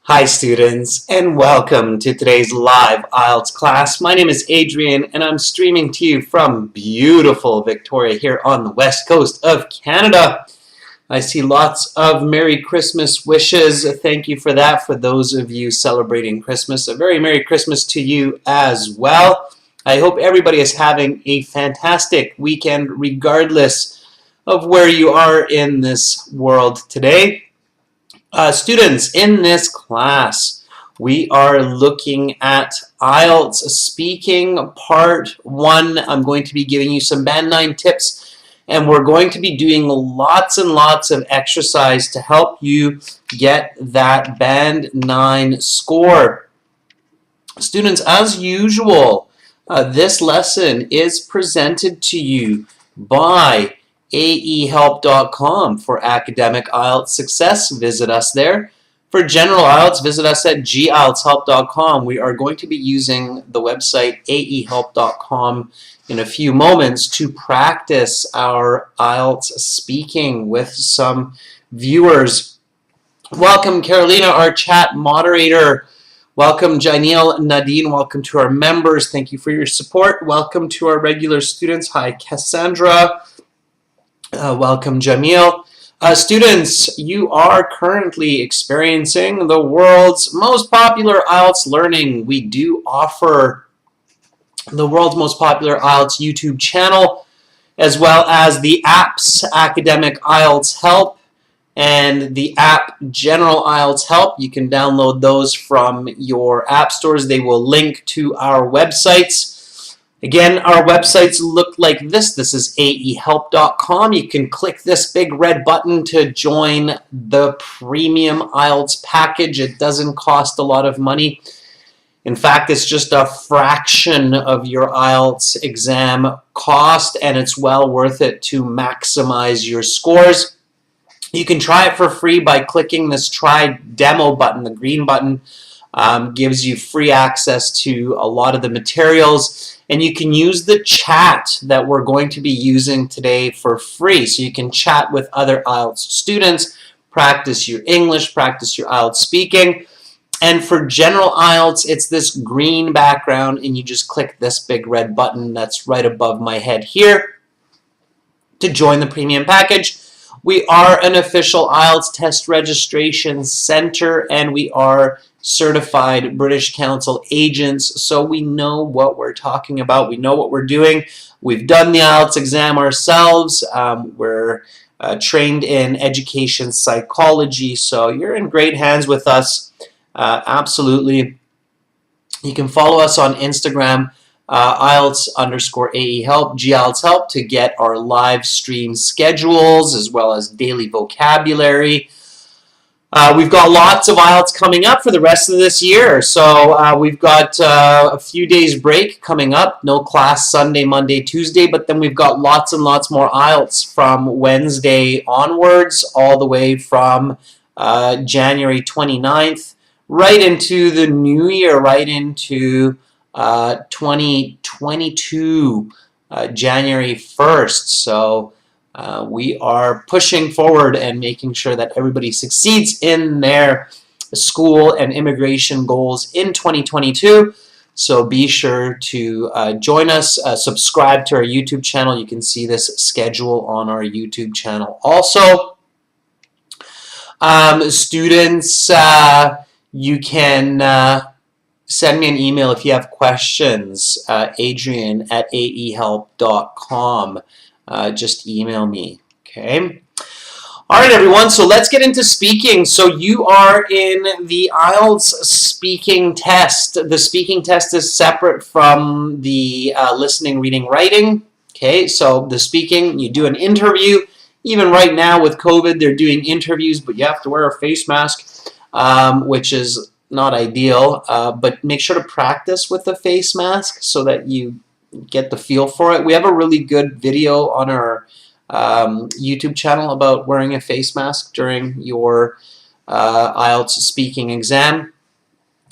Hi students, and welcome to today's live IELTS class. My name is Adrian, and I'm streaming to you from beautiful Victoria here on the west coast of Canada. I see lots of Merry Christmas wishes. Thank you for that. For those of you celebrating Christmas, a very Merry Christmas to you as well. I hope everybody is having a fantastic weekend regardless of where you are in this world today. Students, in this class, we are looking at IELTS Speaking Part 1. I'm going to be giving you some Band 9 tips, and we're going to be doing lots and lots of exercise to help you get that Band 9 score. Students, as usual, this lesson is presented to you by aehelp.com. For academic IELTS success, visit us there. For general IELTS, visit us at gieltshelp.com. We are going to be using the website aehelp.com in a few moments to practice our IELTS speaking with some viewers. Welcome, Carolina, our chat moderator. Welcome, Janelle, Nadine. Welcome to our members. Thank you for your support. Welcome to our regular students. Hi, Cassandra. Welcome, Jamil. Students, you are currently experiencing the world's most popular IELTS learning. We do offer the world's most popular IELTS YouTube channel, as well as the apps Academic IELTS Help and the app General IELTS Help. You can download those from your app stores. They will link to our websites. Again, our websites look like this. This is aehelp.com. You can click this big red button to join the premium IELTS package. It doesn't cost a lot of money. In fact, it's just a fraction of your IELTS exam cost, and it's well worth it to maximize your scores. You can try it for free by clicking this Try Demo button. The green button gives you free access to a lot of the materials. And you can use the chat that we're going to be using today for free. So you can chat with other IELTS students, practice your English, practice your IELTS speaking. And for general IELTS, it's this green background, and you just click this big red button that's right above my head here to join the premium package. We are an official IELTS test registration center, and we are certified British Council agents, so we know what we're talking about. We know what we're doing. We've done the IELTS exam ourselves. We're trained in education psychology, so you're in great hands with us. Absolutely. You can follow us on Instagram, IELTS_AEHelp, GIELTS Help, to get our live stream schedules as well as daily vocabulary. We've got lots of IELTS coming up for the rest of this year. So we've got a few days break coming up. No class Sunday, Monday, Tuesday, but then we've got lots and lots more IELTS from Wednesday onwards, all the way from January 29th, right into the new year, right into 2022, January 1st. So we are pushing forward and making sure that everybody succeeds in their school and immigration goals in 2022. So be sure to join us, subscribe to our YouTube channel. You can see this schedule on our YouTube channel. Also, students, you can send me an email if you have questions, adrian@aehelp.com. Just email me, okay? All right, everyone, so let's get into speaking. So you are in the IELTS speaking test. The speaking test is separate from the listening, reading, writing, okay? So the speaking, you do an interview. Even right now with COVID, they're doing interviews, but you have to wear a face mask, which is not ideal, but make sure to practice with the face mask so that you get the feel for it. We have a really good video on our YouTube channel about wearing a face mask during your IELTS speaking exam.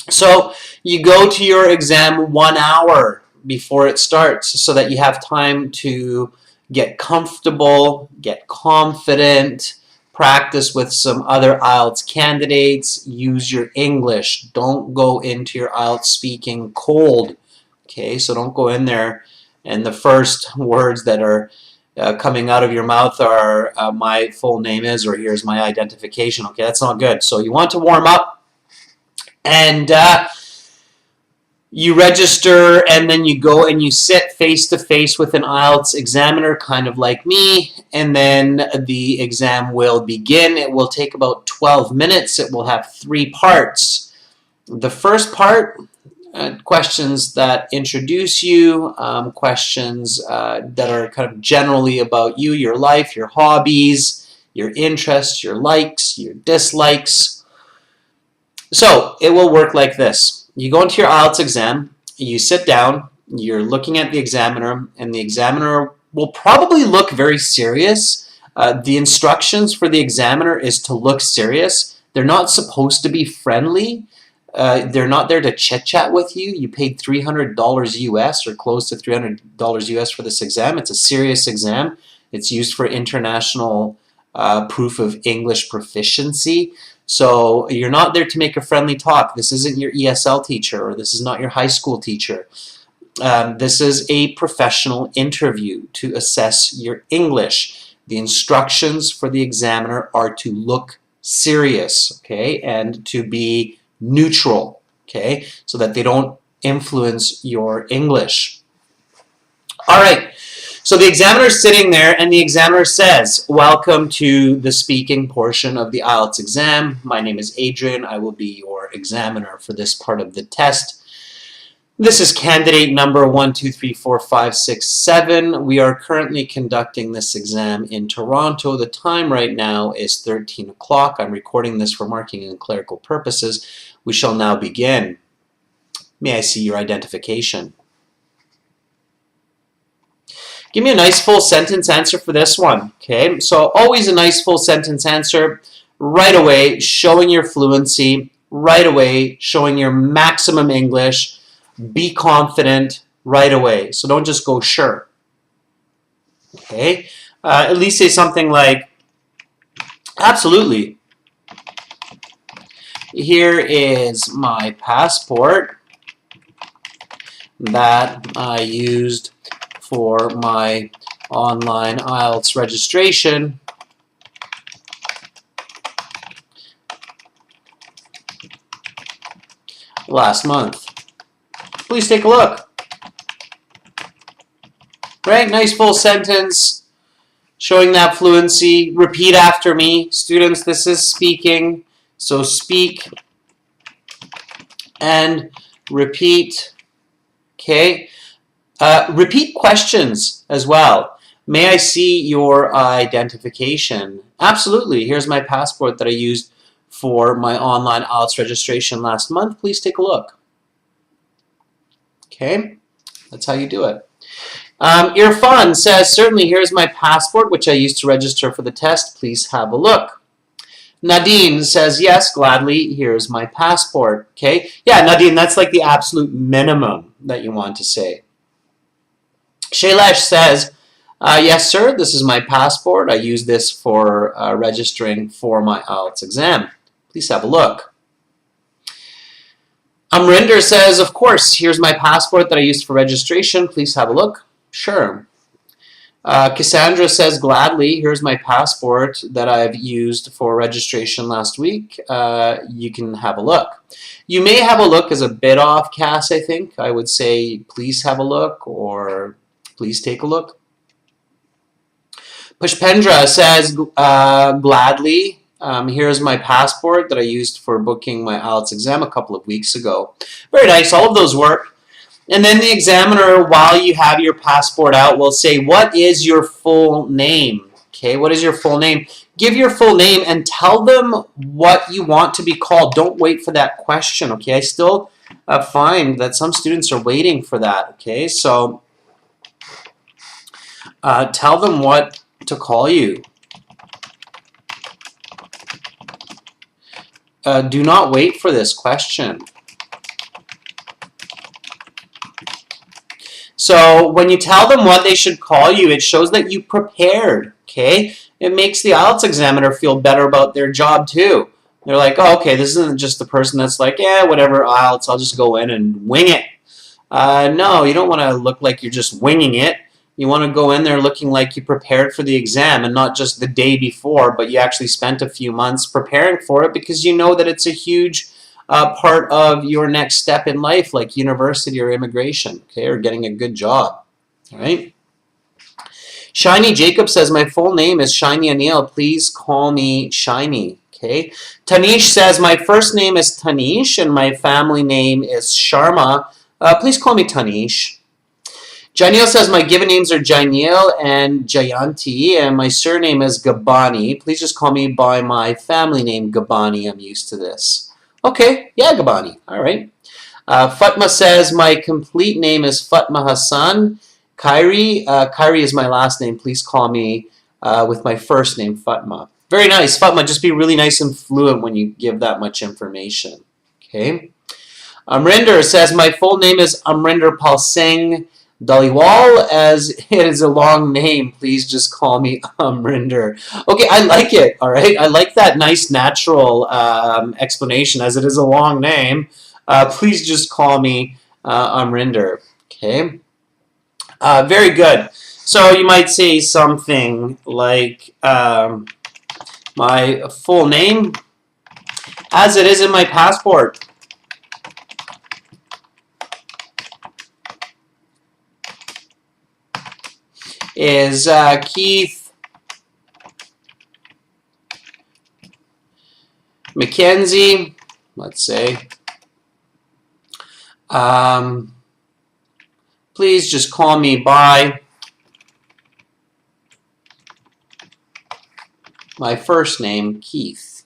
So you go to your exam 1 hour before it starts so that you have time to get comfortable, get confident, practice with some other IELTS candidates, use your English. Don't go into your IELTS speaking cold. Okay, so don't go in there and the first words that are coming out of your mouth are my full name is, or here's my identification. Okay, that's not good. So you want to warm up, and you register, and then you go and you sit face-to-face with an IELTS examiner, kind of like me, and then the exam will begin. It will take about 12 minutes. It will have 3 parts. The first part, questions that introduce you, questions that are kind of generally about you, your life, your hobbies, your interests, your likes, your dislikes. So it will work like this. You go into your IELTS exam, you sit down, you're looking at the examiner, and the examiner will probably look very serious. The instructions for the examiner is to look serious. They're not supposed to be friendly. They're not there to chit-chat with you. You paid $300 US or close to $300 US for this exam. It's a serious exam. It's used for international proof of English proficiency. So you're not there to make a friendly talk. This isn't your ESL teacher, or this is not your high school teacher. This is a professional interview to assess your English. The instructions for the examiner are to look serious, okay, and to be neutral, okay, so that they don't influence your English. All right. So the examiner is sitting there, and the examiner says, welcome to the speaking portion of the IELTS exam. My name is Adrian. I will be your examiner for this part of the test. This is candidate number 1, 2, 3, 4, 5, 6, 7. We are currently conducting this exam in Toronto. The time right now is 13 o'clock. I'm recording this for marking and clerical purposes. We shall now begin. May I see your identification? Give me a nice full sentence answer for this one. Okay, so always a nice full sentence answer right away, showing your fluency, right away, showing your maximum English. Be confident right away. So don't just go sure. Okay, at least say something like, absolutely. Here is my passport that I used for my online IELTS registration. Last month. Please take a look. Right, nice full sentence, showing that fluency. Repeat after me. Students, this is speaking, so speak and repeat. Okay. Repeat questions as well. May I see your identification? Absolutely. Here's my passport that I used for my online IELTS registration last month. Please take a look. Okay, that's how you do it. Irfan says, certainly, here's my passport, which I used to register for the test. Please have a look. Nadine says, yes, gladly, here's my passport. Okay, yeah, Nadine, that's like the absolute minimum that you want to say. Shailesh says, yes, sir, this is my passport. I use this for registering for my IELTS exam. Please have a look. Amrinder says, of course, here's my passport that I used for registration. Please have a look. Sure. Cassandra says, gladly, here's my passport that I've used for registration last week. You can have a look. You may have a look as a bit off, Cass, I think. I would say, please have a look, or please take a look. Pushpendra says, gladly, here's my passport that I used for booking my IELTS exam a couple of weeks ago. Very nice. All of those work. And then the examiner, while you have your passport out, will say, what is your full name? Okay, what is your full name? Give your full name and tell them what you want to be called. Don't wait for that question, okay? I still find that some students are waiting for that, okay? So tell them what to call you. Do not wait for this question. So when you tell them what they should call you, it shows that you prepared, okay? it makes the IELTS examiner feel better about their job too. They're like, oh, okay, this isn't just the person that's like, yeah, whatever, IELTS, I'll just go in and wing it. No, you don't want to look like you're just winging it. You want to go in there looking like you prepared for the exam and not just the day before, but you actually spent a few months preparing for it because you know that it's a huge part of your next step in life, like university or immigration, okay, or getting a good job, all right? Shiny Jacob says, my full name is Shiny Anil. Please call me Shiny. Okay. Tanish says, my first name is Tanish and my family name is Sharma. Please call me Tanish. Janiel says, my given names are Janiel and Jayanti, and my surname is Gabani. Please just call me by my family name, Gabani. I'm used to this. Okay. Yeah, Gabani. All right. Fatma says, my complete name is Fatma Hassan. Kyrie is my last name. Please call me with my first name, Fatma. Very nice, Fatma. Just be really nice and fluent when you give that much information. Okay. Amrinder says, my full name is Amrinder Pal Singh Dhaliwal. As it is a long name, please just call me Amrinder. Okay, I like it, all right? I like that nice, natural explanation. As it is a long name, please just call me Amrinder. Okay. Very good. So you might say something like, my full name, as it is in my passport, is Keith Mackenzie, let's say. Please just call me by my first name, Keith.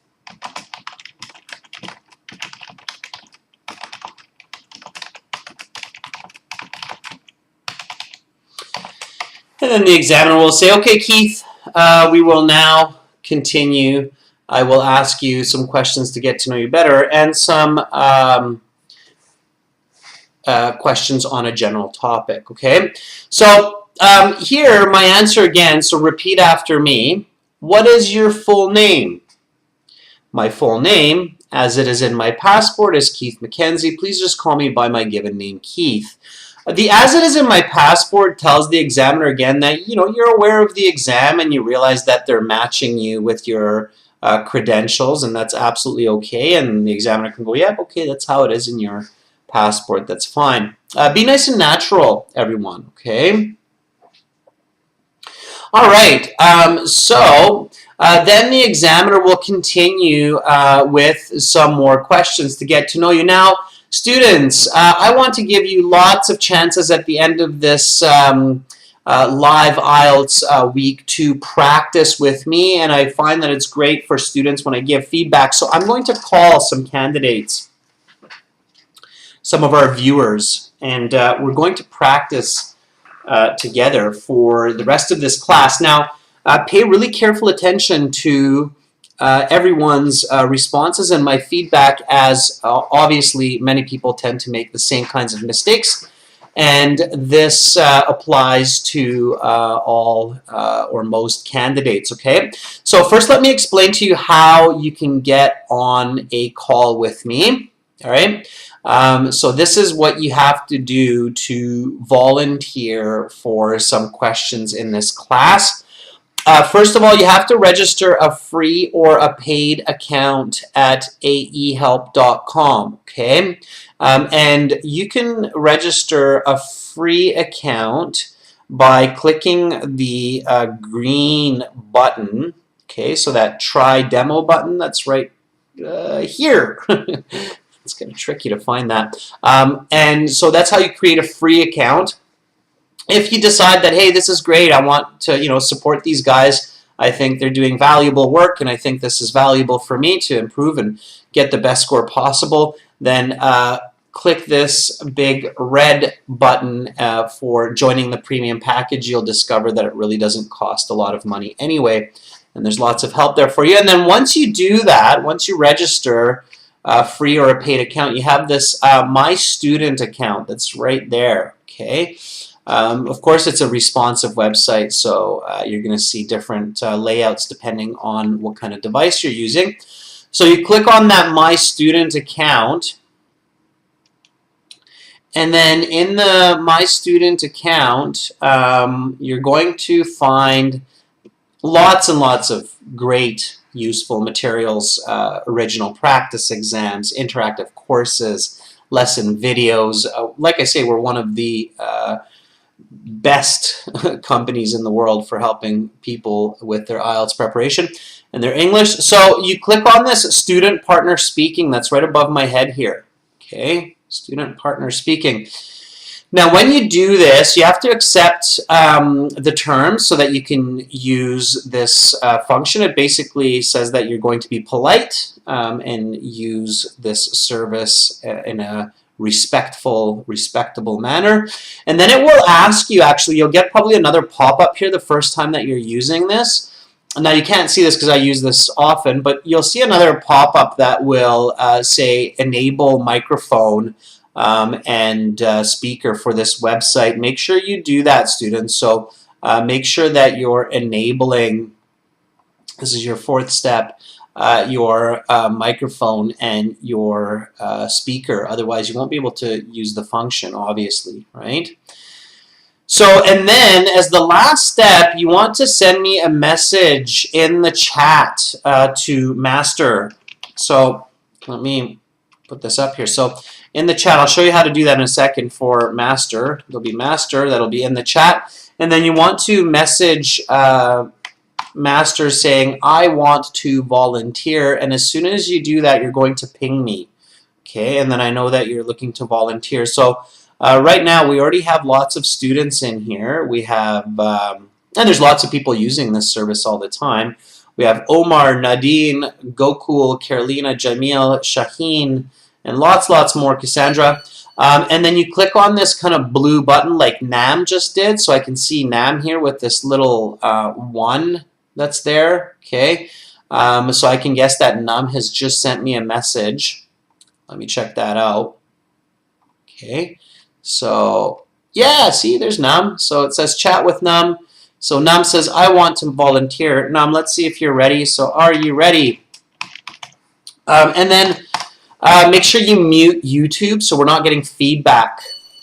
And then the examiner will say, okay, Keith, we will now continue. I will ask you some questions to get to know you better and some questions on a general topic, okay? So here, my answer again, so repeat after me. What is your full name? My full name, as it is in my passport, is Keith Mackenzie. Please just call me by my given name, Keith. The as it is in my passport tells the examiner again that, you know, you're aware of the exam and you realize that they're matching you with your credentials, and that's absolutely okay. And the examiner can go, yeah, okay, that's how it is in your passport. That's fine. Be nice and natural, everyone, okay? All right, so then the examiner will continue with some more questions to get to know you. Now, students, I want to give you lots of chances at the end of this live IELTS week to practice with me, and I find that it's great for students when I give feedback. So I'm going to call some candidates, some of our viewers, and we're going to practice together for the rest of this class. Now, pay really careful attention to everyone's responses and my feedback, as obviously many people tend to make the same kinds of mistakes, and this applies to all or most candidates, okay? So first let me explain to you how you can get on a call with me, all right? So this is what you have to do to volunteer for some questions in this class. First of all, you have to register a free or a paid account at aehelp.com, okay? And you can register a free account by clicking the green button, okay? So that try demo button, that's right here. It's kind of tricky to find that. And so that's how you create a free account. If you decide that, hey, this is great, I want to, you know, support these guys, I think they're doing valuable work, and I think this is valuable for me to improve and get the best score possible, then click this big red button for joining the premium package. You'll discover that it really doesn't cost a lot of money anyway, and there's lots of help there for you. And then once you do that, once you register a free or a paid account, you have this My Student account that's right there, okay? Of course, it's a responsive website, so you're going to see different layouts depending on what kind of device you're using. So you click on that My Student account, and then in the My Student account, you're going to find lots and lots of great, useful materials, original practice exams, interactive courses, lesson videos. Like I say, we're one of the best companies in the world for helping people with their IELTS preparation and their English. So you click on this Student Partner Speaking that's right above my head here. Okay, Student Partner Speaking. Now, when you do this, you have to accept the terms so that you can use this function. It basically says that you're going to be polite and use this service in a respectable manner. And then it will ask you, actually, you'll get probably another pop-up here the first time that you're using this. Now, you can't see this because I use this often, but you'll see another pop-up that will say enable microphone and speaker for this website. Make sure you do that, students. So make sure that you're enabling, this is your fourth step, your microphone and your speaker. Otherwise, you won't be able to use the function, obviously, right? So, and then as the last step, you want to send me a message in the chat to Master. So let me put this up here. So in the chat, I'll show you how to do that in a second for Master. There'll be Master, that'll be in the chat. And then you want to message Master saying, I want to volunteer. And as soon as you do that, you're going to ping me. Okay, and then I know that you're looking to volunteer. So right now, we already have lots of students in here. We have, and there's lots of people using this service all the time. We have Omar, Nadine, Gokul, Carolina, Jamil, Shaheen, and lots more, Cassandra. And then you click on this kind of blue button like Nam just did. So I can see Nam here with this little 1 that's there. Okay, so I can guess that Nam has just sent me a message. Let me check that out. Okay. So, yeah, see, there's Nam. So it says chat with Nam. So Nam says, I want to volunteer. Nam, let's see if you're ready. So are you ready? And then make sure you mute YouTube so we're not getting feedback,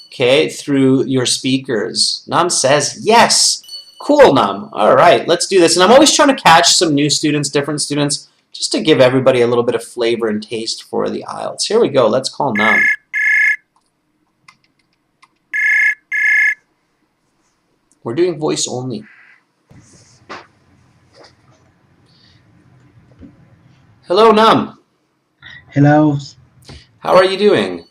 okay, through your speakers. Nam says, yes. Cool, Nam. All right, let's do this. And I'm always trying to catch some new students, different students, just to give everybody a little bit of flavor and taste for the IELTS. Here we go. Let's call Nam. We're doing voice only. Hello, Nam. Hello. How are you doing?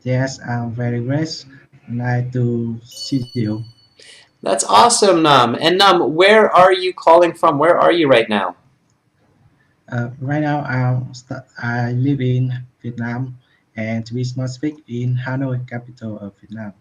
Yes, I'm very great. Nice to see you. That's awesome, Nam. And Nam, where are you calling from? Where are you right now? Right now, I live in Vietnam, and we must speak in Hanoi, capital of Vietnam.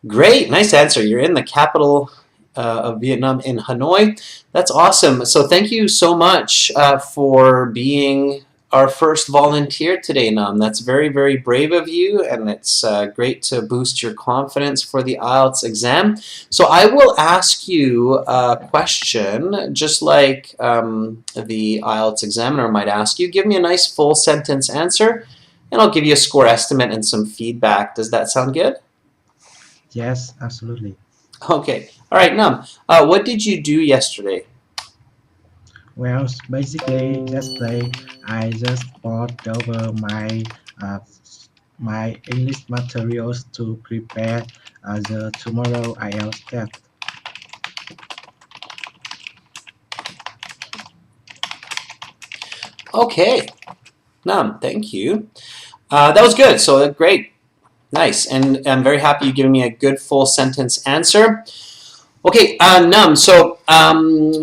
Great, nice answer. You're in the capital of Vietnam, in Hanoi. That's awesome. So thank you so much for being our first volunteer today, Nam. That's very, very brave of you, and it's great to boost your confidence for the IELTS exam. So I will ask you a question, just like the IELTS examiner might ask you. Give me a nice full sentence answer, and I'll give you a score estimate and some feedback. Does that sound good? Yes, absolutely. Okay. All right, Nam. What did you do yesterday? Well, basically, yesterday I just bought over my English materials to prepare the tomorrow IELTS test. Okay. Nam, thank you. That was good. So great. Nice, and I'm very happy you giving me a good full sentence answer. Okay, Nam, so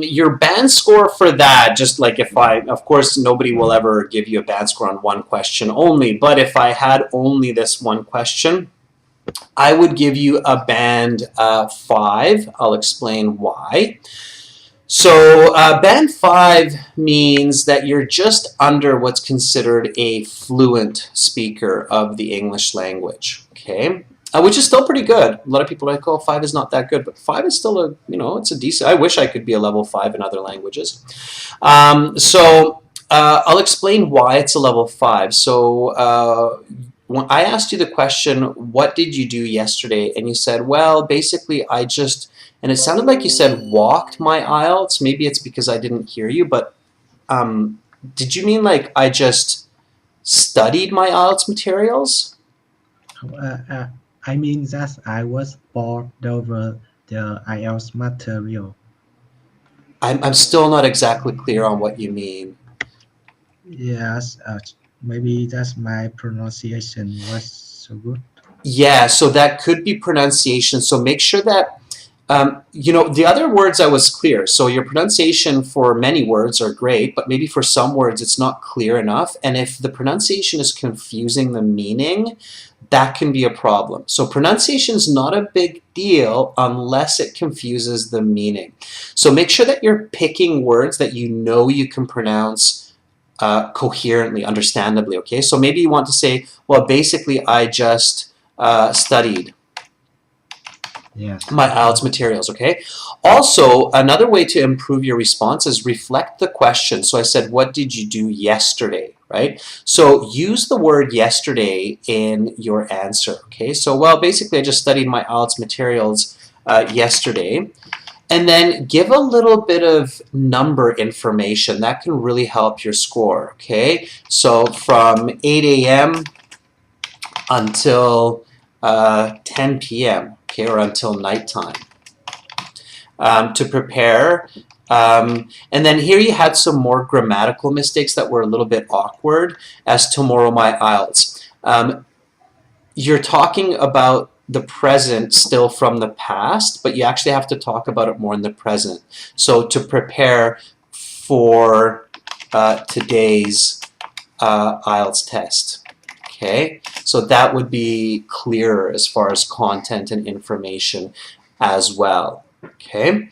your band score for that, just like if of course nobody will ever give you a band score on one question only, but if I had only this one question, I would give you a band 5. I'll explain why. So band 5 means that you're just under what's considered a fluent speaker of the English language. Okay. which is still pretty good. A lot of people are like, oh, 5 is not that good, but 5 is still it's a decent. I wish I could be a level 5 in other languages. I'll explain why it's a level 5. So when I asked you the question, what did you do yesterday? And you said, well, basically I just, and it sounded like you said walked my IELTS. Maybe it's because I didn't hear you, but did you mean like I just studied my IELTS materials? I mean that I was bored over the IELTS material. I'm still not exactly clear on what you mean. Yes, maybe that's my pronunciation was so good. Yeah, so that could be pronunciation. So make sure that, the other words I was clear. So your pronunciation for many words are great, but maybe for some words it's not clear enough. And if the pronunciation is confusing the meaning, that can be a problem. So pronunciation is not a big deal unless it confuses the meaning. So make sure that you're picking words that you know you can pronounce coherently, understandably, okay? So maybe you want to say, well, basically I just studied Yes. my IELTS materials, okay? Also, another way to improve your response is reflect the question. So I said, what did you do yesterday, right? So use the word yesterday in your answer, okay? So, well, basically I just studied my IELTS materials yesterday. And then give a little bit of number information. That can really help your score, okay? So from 8 a.m. until 10 p.m., okay, or until nighttime to prepare. And then here you had some more grammatical mistakes that were a little bit awkward, as tomorrow my IELTS. You're talking about the present still from the past, but you actually have to talk about it more in the present. So to prepare for today's IELTS test. Okay, so that would be clearer as far as content and information as well. Okay,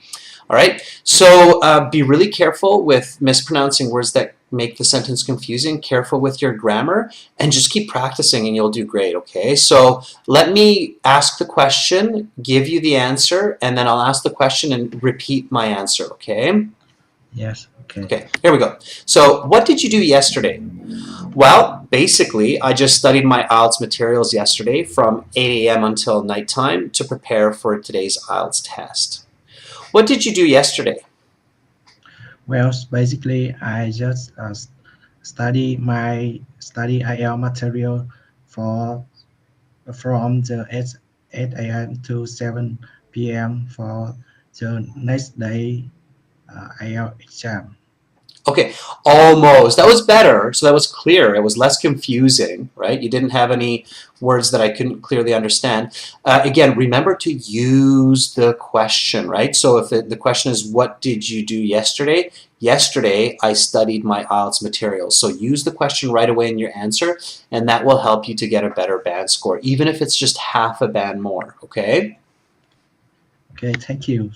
all right, so be really careful with mispronouncing words that make the sentence confusing, careful with your grammar, and just keep practicing and you'll do great, okay? So let me ask the question, give you the answer, and then I'll ask the question and repeat my answer, okay? Yes, okay. Okay, here we go. So what did you do yesterday? Well, basically, I just studied my IELTS materials yesterday from 8 a.m. until nighttime to prepare for today's IELTS test. What did you do yesterday? Well, basically, I just study IELTS material for from the 8 a.m. to 7 p.m. for the next day IELTS exam. Okay, almost. That was better. So that was clear. It was less confusing, right? You didn't have any words that I couldn't clearly understand. Again, remember to use the question, right? So if the question is, what did you do yesterday? Yesterday, I studied my IELTS materials. So use the question right away in your answer, and that will help you to get a better band score, even if it's just half a band more, okay? Okay, thank you.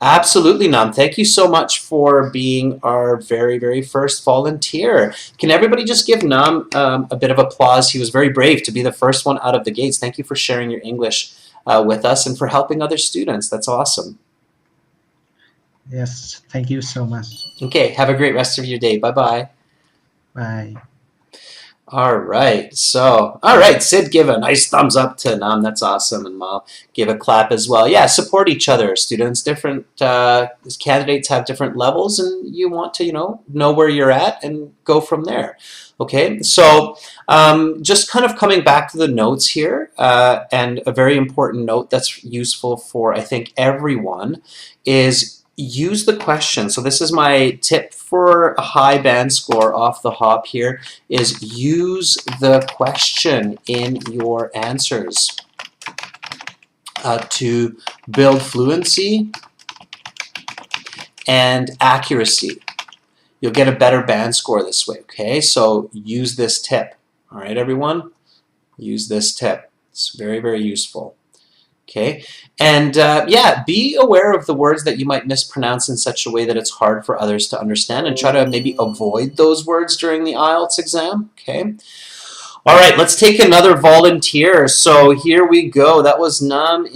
Absolutely, Nam. Thank you so much for being our very, very first volunteer. Can everybody just give Nam a bit of applause? He was very brave to be the first one out of the gates. Thank you for sharing your English with us and for helping other students. That's awesome. Yes, thank you so much. Okay, have a great rest of your day. Bye-bye. Bye. All right, Sid, give a nice thumbs up to Nam. That's awesome, and Mal, give a clap as well. Yeah, support each other, students. Different candidates have different levels, and you want to, know where you're at and go from there. Okay, so just kind of coming back to the notes here, and a very important note that's useful for, I think, everyone is use the question. So this is my tip for a high band score off the hop here, is use the question in your answers to build fluency and accuracy. You'll get a better band score this way, okay? So use this tip. All right, everyone? Use this tip. It's very, very useful. Okay, and yeah, be aware of the words that you might mispronounce in such a way that it's hard for others to understand, and try to maybe avoid those words during the IELTS exam. Okay. All right, let's take another volunteer. So here we go. That was Nam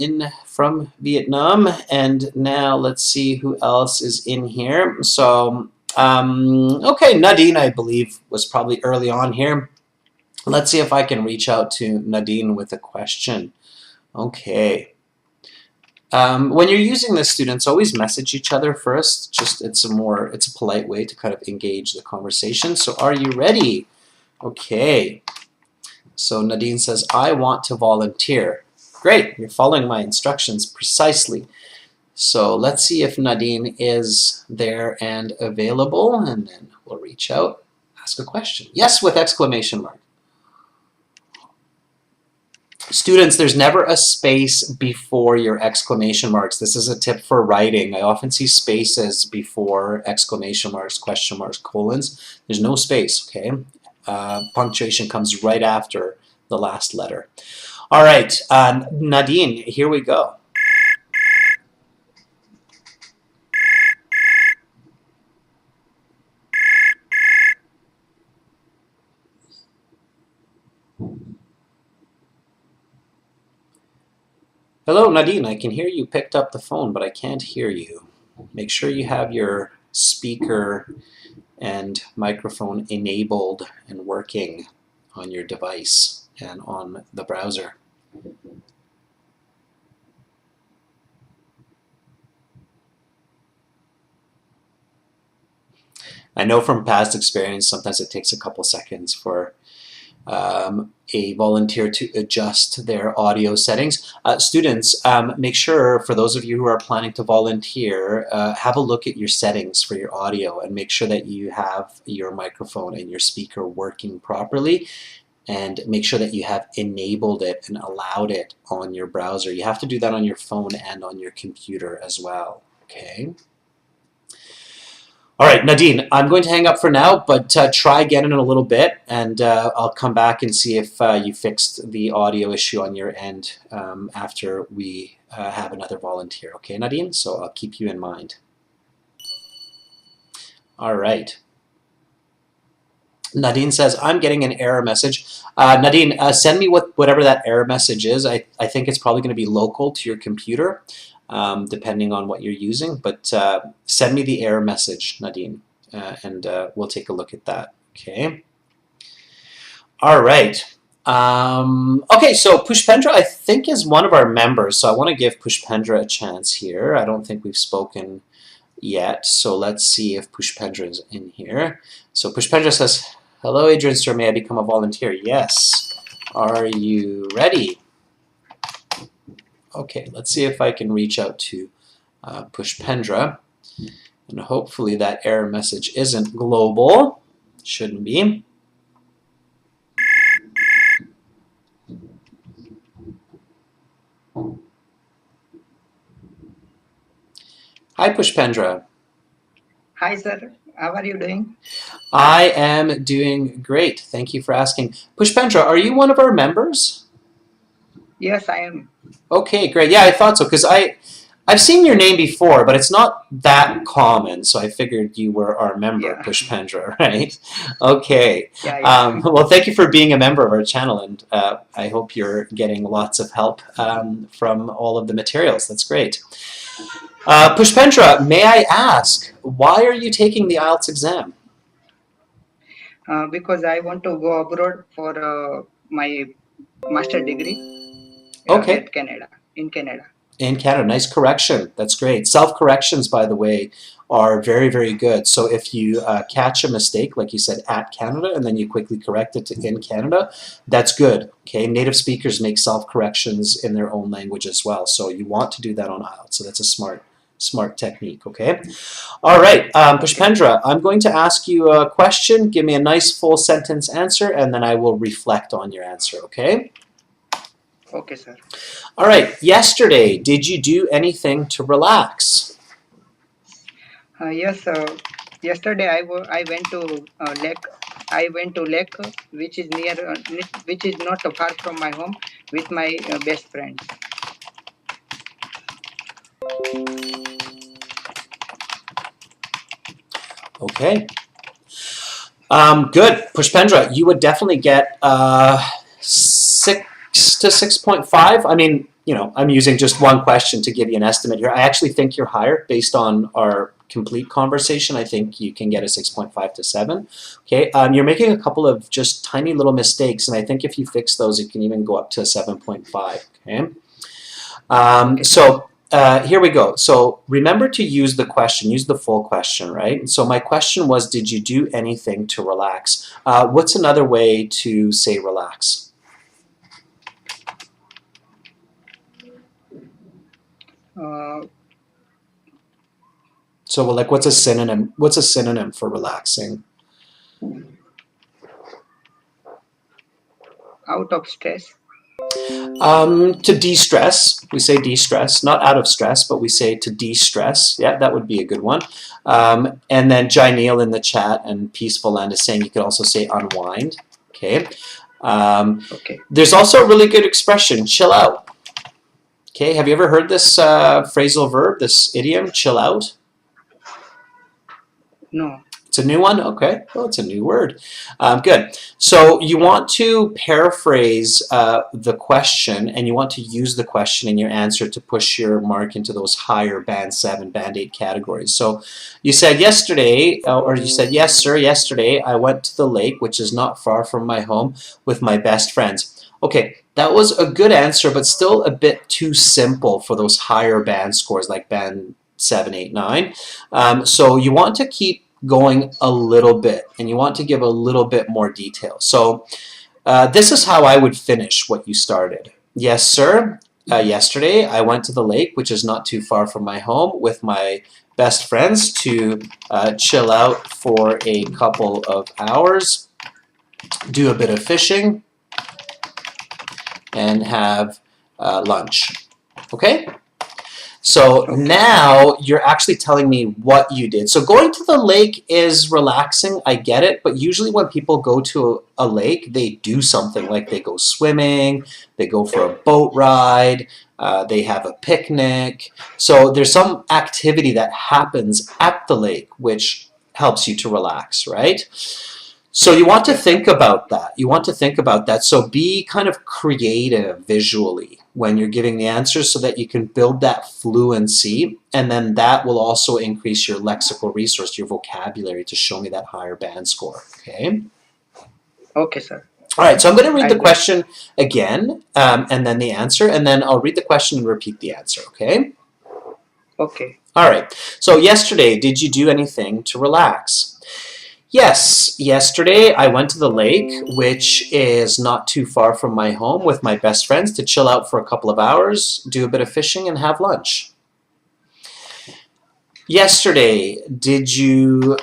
from Vietnam, and now let's see who else is in here. So, okay, Nadine, I believe, was probably early on here. Let's see if I can reach out to Nadine with a question. Okay. When you're using this, students, always message each other first. Just it's a polite way to kind of engage the conversation. So, are you ready? Okay. So Nadine says, I want to volunteer. Great, you're following my instructions precisely. So let's see if Nadine is there and available, and then we'll reach out, ask a question. Yes, with exclamation mark. Students, there's never a space before your exclamation marks. This is a tip for writing. I often see spaces before exclamation marks, question marks, colons. There's no space, okay? Punctuation comes right after the last letter. All right, Nadine, here we go. Hello, Nadine. I can hear you picked up the phone, but I can't hear you. Make sure you have your speaker and microphone enabled and working on your device and on the browser. I know from past experience, sometimes it takes a couple seconds for a volunteer to adjust their audio settings. Students, make sure, for those of you who are planning to volunteer, have a look at your settings for your audio and make sure that you have your microphone and your speaker working properly, and make sure that you have enabled it and allowed it on your browser. You have to do that on your phone and on your computer as well, okay? All right, Nadine, I'm going to hang up for now, but try again in a little bit, and I'll come back and see if you fixed the audio issue on your end after we have another volunteer. Okay, Nadine? So I'll keep you in mind. All right. Nadine says, I'm getting an error message. Nadine, send me whatever that error message is. I think it's probably going to be local to your computer. Depending on what you're using, but send me the error message, Nadine, and we'll take a look at that, okay? All right. Okay, so Pushpendra, I think, is one of our members, so I want to give Pushpendra a chance here. I don't think we've spoken yet, so let's see if Pushpendra is in here. So Pushpendra says, hello, Adrian Sir, may I become a volunteer? Yes. Are you ready? Okay, let's see if I can reach out to Pushpendra, and hopefully that error message isn't global. Shouldn't be. Hi, Pushpendra. Hi, sir. How are you doing? I am doing great. Thank you for asking. Pushpendra, are you one of our members? Yes, I am. Okay, great. Yeah, I thought so, because I've seen your name before, but it's not that common, so I figured you were our member, Yeah. Pushpendra, right? Okay. Yeah. Well, thank you for being a member of our channel, and I hope you're getting lots of help from all of the materials. That's great. Pushpendra, may I ask, why are you taking the IELTS exam? Because I want to go abroad for my master degree Okay. at Canada, in Canada. In Canada. Nice correction. That's great. Self-corrections, by the way, are very, very good. So if you catch a mistake, like you said, at Canada, and then you quickly correct it to in Canada, that's good. Okay, native speakers make self-corrections in their own language as well. So you want to do that on IELTS. So that's a smart technique, okay? All right, Pushpendra, I'm going to ask you a question. Give me a nice full sentence answer, and then I will reflect on your answer, okay? Okay, sir. All right, yesterday, did you do anything to relax? Yes, yesterday I went to lake. I went to lake, which is near, which is not far from my home, with my best friend. Okay. Good. Pushpendra, you would definitely get 6 to 6.5. I mean, I'm using just one question to give you an estimate here. I actually think you're higher based on our complete conversation. I think you can get a 6.5 to 7. Okay, you're making a couple of just tiny little mistakes, and I think if you fix those, it can even go up to 7.5. Okay, so here we go. So remember to use the question, use the full question, right? So my question was, did you do anything to relax? What's another way to say relax? So like, what's a synonym? What's a synonym for relaxing? Out of stress. To de-stress, we say de-stress, not out of stress, but we say to de-stress. Yeah, that would be a good one. And then Jaineel in the chat and Peaceful Land is saying you could also say unwind. Okay. Okay. There's also a really good expression, chill out. Okay, have you ever heard this phrasal verb, this idiom, chill out? No. It's a new one? Okay, well, it's a new word. Good. So you want to paraphrase the question, and you want to use the question in your answer to push your mark into those higher band 7, band 8 categories. So you said yesterday, or you said, yes, sir, yesterday I went to the lake, which is not far from my home, with my best friends. Okay, that was a good answer, but still a bit too simple for those higher band scores, like band 7, 8, 9. So you want to keep going a little bit, and you want to give a little bit more detail. So this is how I would finish what you started. Yes, sir. Yesterday I went to the lake, which is not too far from my home, with my best friends to chill out for a couple of hours, do a bit of fishing, and have lunch. Okay? So now you're actually telling me what you did. So going to the lake is relaxing, I get it, but usually when people go to a lake, they do something, like they go swimming, they go for a boat ride, they have a picnic. So there's some activity that happens at the lake which helps you to relax, right? So you want to think about that. You want to think about that. So be kind of creative visually when you're giving the answers so that you can build that fluency, and then that will also increase your lexical resource, your vocabulary, to show me that higher band score. Okay? Okay, sir. All right, so I'm going to read the question again, and then the answer, and then I'll read the question and repeat the answer, okay? Okay. All right, so yesterday, did you do anything to relax? Yes, yesterday I went to the lake, which is not too far from my home, with my best friends to chill out for a couple of hours, do a bit of fishing, and have lunch. Yesterday, did you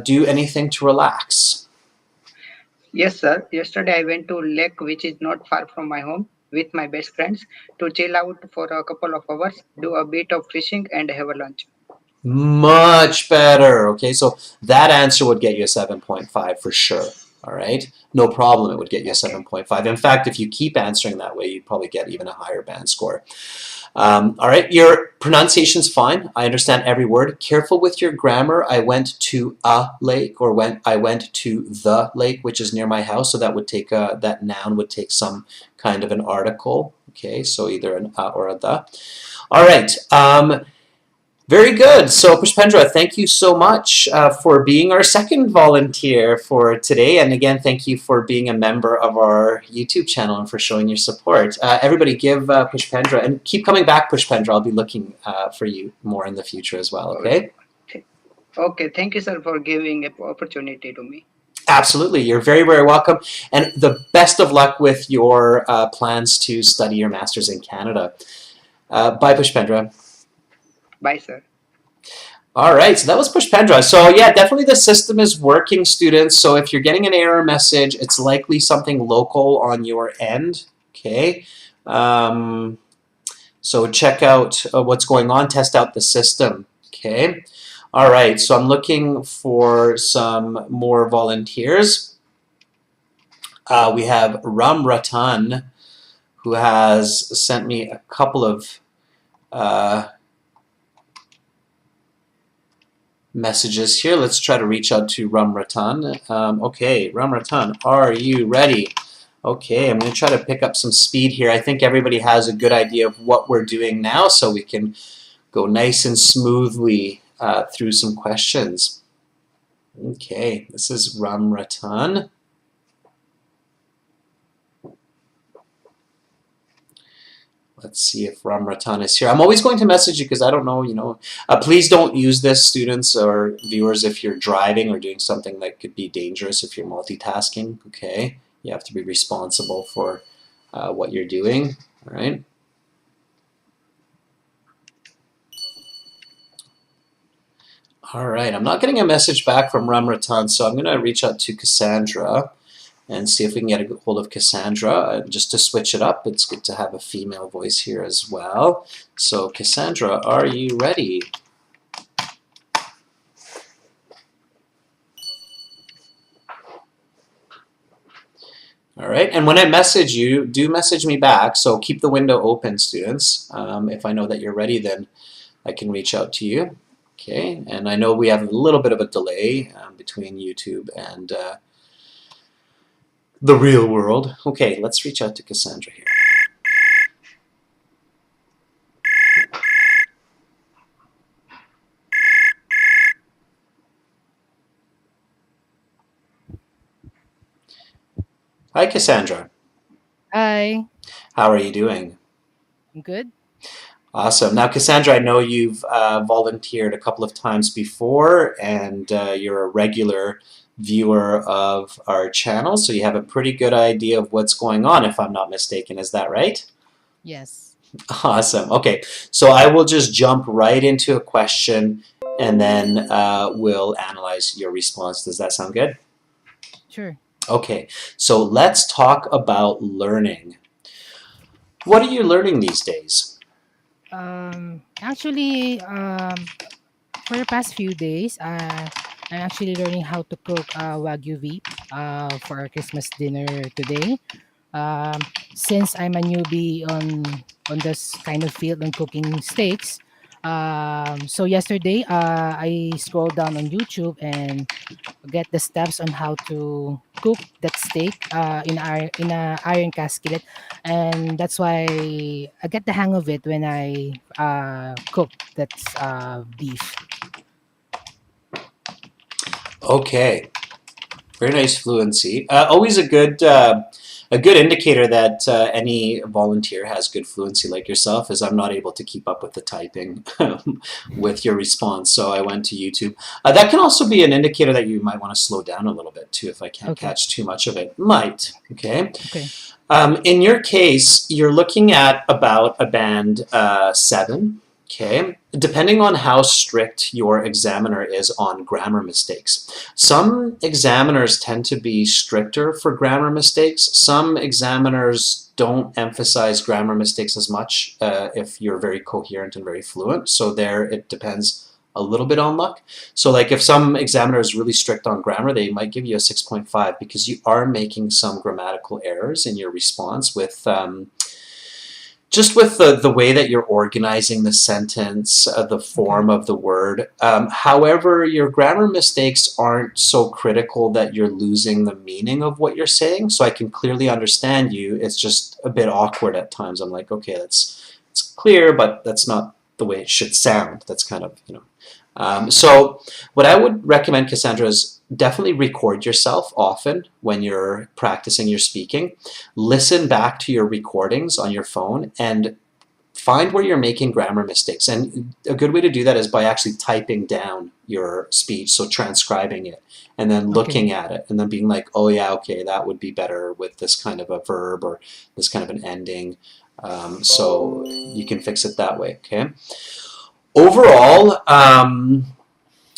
do anything to relax? Yes, sir. Yesterday I went to lake, which is not far from my home, with my best friends to chill out for a couple of hours, do a bit of fishing, and have a lunch. Much better. Okay, so that answer would get you a 7.5 for sure. All right, no problem, it would get you a 7.5. In fact, if you keep answering that way, you'd probably get even a higher band score. All right, your pronunciation's fine. I understand every word. Careful with your grammar. I went to a lake, or I went to the lake, which is near my house. So that would take that noun would take some kind of an article. Okay, so either an a or a the. All right. Very good. So Pushpendra, thank you so much for being our second volunteer for today. And again, thank you for being a member of our YouTube channel and for showing your support. Everybody give Pushpendra, and keep coming back, Pushpendra. I'll be looking for you more in the future as well, okay? Okay, thank you, sir, for giving an opportunity to me. Absolutely. You're very, very welcome. And the best of luck with your plans to study your master's in Canada. Bye, Pushpendra. Bye, sir. All right, so that was Pushpendra. So yeah, definitely the system is working, students. So if you're getting an error message, it's likely something local on your end, okay? So check out what's going on, test out the system, okay? All right, so I'm looking for some more volunteers. We have Ram Ratan, who has sent me a couple of messages here. Let's try to reach out to Ram Ratan. Okay, Ram Ratan, are you ready? Okay, I'm going to try to pick up some speed here. I think everybody has a good idea of what we're doing now, so we can go nice and smoothly through some questions. Okay, this is Ram Ratan. Let's see if Ram Ratan is here. I'm always going to message you because I don't know, please don't use this, students or viewers, if you're driving or doing something that could be dangerous if you're multitasking, okay? You have to be responsible for what you're doing, all right? All right, I'm not getting a message back from Ram Ratan, so I'm going to reach out to Cassandra and see if we can get a hold of Cassandra. Just to switch it up, it's good to have a female voice here as well. So Cassandra, are you ready? All right, and when I message you, do message me back, so keep the window open, students. If I know that you're ready, then I can reach out to you. Okay, and I know we have a little bit of a delay between YouTube and the real world. Okay, let's reach out to Cassandra here. Hi, Cassandra. Hi, How are you doing? I'm good. Awesome. Now, Cassandra, I know you've volunteered a couple of times before, and you're a regular viewer of our channel, so you have a pretty good idea of what's going on, if I'm not mistaken. Is that right? Yes. Awesome. Okay, so I will just jump right into a question, and then we'll analyze your response. Does that sound good? Sure. Okay, so let's talk about learning. What are you learning these days? Actually, for the past few days, I'm actually learning how to cook Wagyu beef for our Christmas dinner today. Um, since I'm a newbie on this kind of field on cooking steaks, so yesterday I scrolled down on YouTube and get the steps on how to cook that steak in a iron casket, and that's why I get the hang of it when I cook that beef. Okay. Very nice fluency. Always a good indicator that any volunteer has good fluency like yourself, is I'm not able to keep up with the typing with your response, so I went to YouTube. That can also be an indicator that you might want to slow down a little bit too if I can't Okay. catch too much of it. Might, okay? Okay. In your case, you're looking at about a band 7. Okay, depending on how strict your examiner is on grammar mistakes. Some examiners tend to be stricter for grammar mistakes. Some examiners don't emphasize grammar mistakes as much if you're very coherent and very fluent. So there it depends a little bit on luck. So like if some examiner is really strict on grammar, they might give you a 6.5 because you are making some grammatical errors in your response with just with the way that you're organizing the sentence, the form of the word. However, your grammar mistakes aren't so critical that you're losing the meaning of what you're saying. So I can clearly understand you. It's just a bit awkward at times. I'm like, okay, it's clear, but that's not the way it should sound. That's kind of, so what I would recommend, Cassandra, is definitely record yourself often when you're practicing your speaking. Listen back to your recordings on your phone and find where you're making grammar mistakes. And a good way to do that is by actually typing down your speech, so transcribing it, and then looking at it, and then being like, oh yeah, okay, that would be better with this kind of a verb or this kind of an ending. So you can fix it that way, okay? Overall,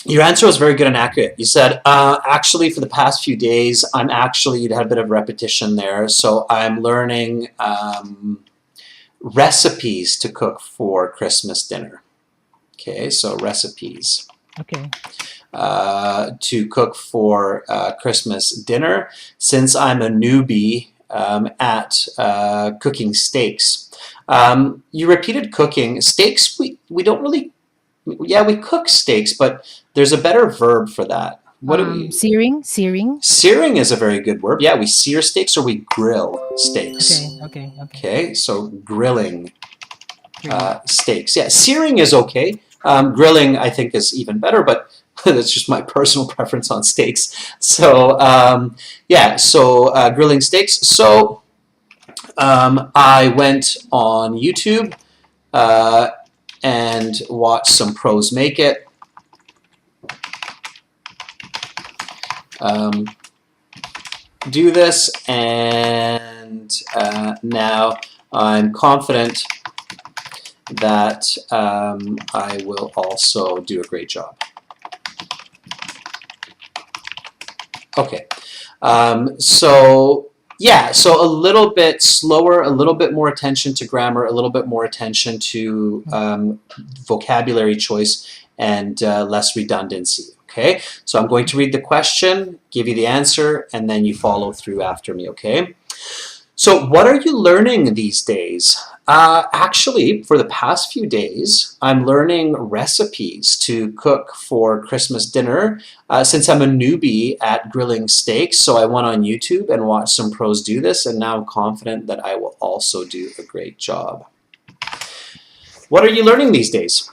your answer was very good and accurate. You said, actually, for the past few days, you had a bit of repetition there, so I'm learning recipes to cook for Christmas dinner. Okay, so recipes. Okay. To cook for Christmas dinner, since I'm a newbie at cooking steaks. You repeated cooking. Steaks, we don't really yeah, we cook steaks, but there's a better verb for that. What do we? Searing, searing. Searing is a very good verb. Yeah, we sear steaks or we grill steaks. Okay. Okay, so grilling Grilling. steaks. Yeah, searing is okay. Grilling, I think, is even better, but that's just my personal preference on steaks. So, yeah, so grilling steaks. So, I went on YouTube and watched some pros make it. Do this, and now I'm confident that I will also do a great job. Okay, so yeah, so a little bit slower, a little bit more attention to grammar, a little bit more attention to vocabulary choice, and less redundancy. Okay, so I'm going to read the question, give you the answer, and then you follow through after me, okay? So what are you learning these days? Actually, for the past few days, I'm learning recipes to cook for Christmas dinner since I'm a newbie at grilling steaks. So I went on YouTube and watched some pros do this, and now I'm confident that I will also do a great job. What are you learning these days?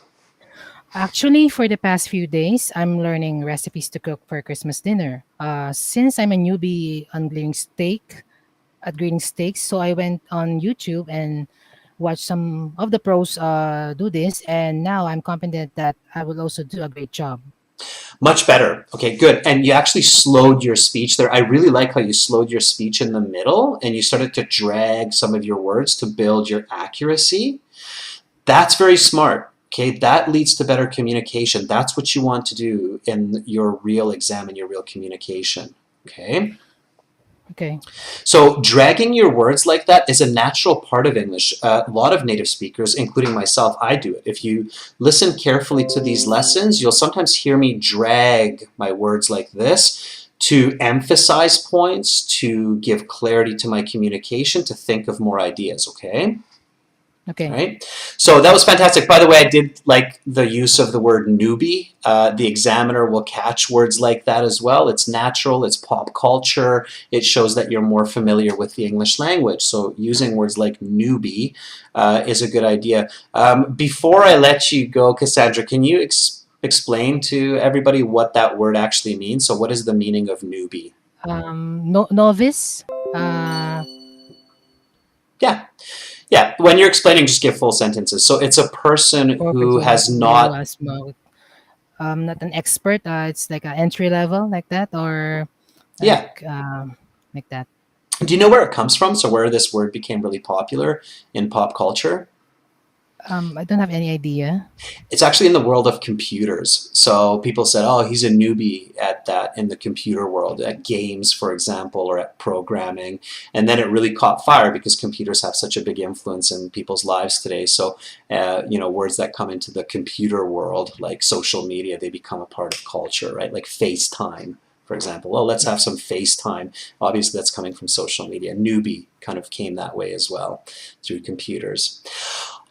Actually, for the past few days, I'm learning recipes to cook for Christmas dinner. Since I'm a newbie on grilling steaks, so I went on YouTube and watched some of the pros do this, and now I'm confident that I will also do a great job. Much better. Okay, good. And you actually slowed your speech there. I really like how you slowed your speech in the middle and you started to drag some of your words to build your accuracy. That's very smart. Okay, that leads to better communication. That's what you want to do in your real exam and your real communication. Okay. Okay. So dragging your words like that is a natural part of English. A lot of native speakers, including myself, I do it. If you listen carefully to these lessons, you'll sometimes hear me drag my words like this to emphasize points, to give clarity to my communication, to think of more ideas, okay? Okay. Right? So that was fantastic. By the way, I did like the use of the word newbie. The examiner will catch words like that as well. It's natural, it's pop culture. It shows that you're more familiar with the English language. So using words like newbie is a good idea. Before I let you go, Cassandra, can you explain to everybody what that word actually means? So what is the meaning of newbie? Novice. Yeah. Yeah, when you're explaining, just give full sentences. So it's a person For who person has below not, us, not an expert. It's like an entry level, like that, or yeah. like that. Do you know where it comes from? So where this word became really popular in pop culture? I don't have any idea. It's actually in the world of computers. So people said, oh, he's a newbie at that in the computer world, at games, for example, or at programming. And then it really caught fire because computers have such a big influence in people's lives today. So, words that come into the computer world, like social media, they become a part of culture, right? Like FaceTime, for example. Well, let's have some FaceTime. Obviously, that's coming from social media. Newbie kind of came that way as well through computers.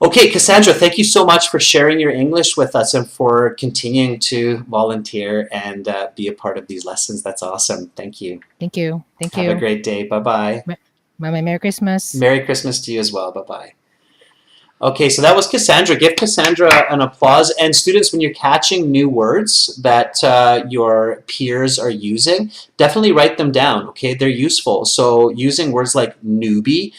Okay, Cassandra, thank you so much for sharing your English with us and for continuing to volunteer and be a part of these lessons. That's awesome. Thank you. Thank you. Thank Have you. a great day. Bye-bye. Bye-bye. Merry Christmas. Merry Christmas to you as well. Bye-bye. Okay, so that was Cassandra. Give Cassandra an applause. And students, when you're catching new words that your peers are using, definitely write them down, okay? They're useful. So using words like newbie,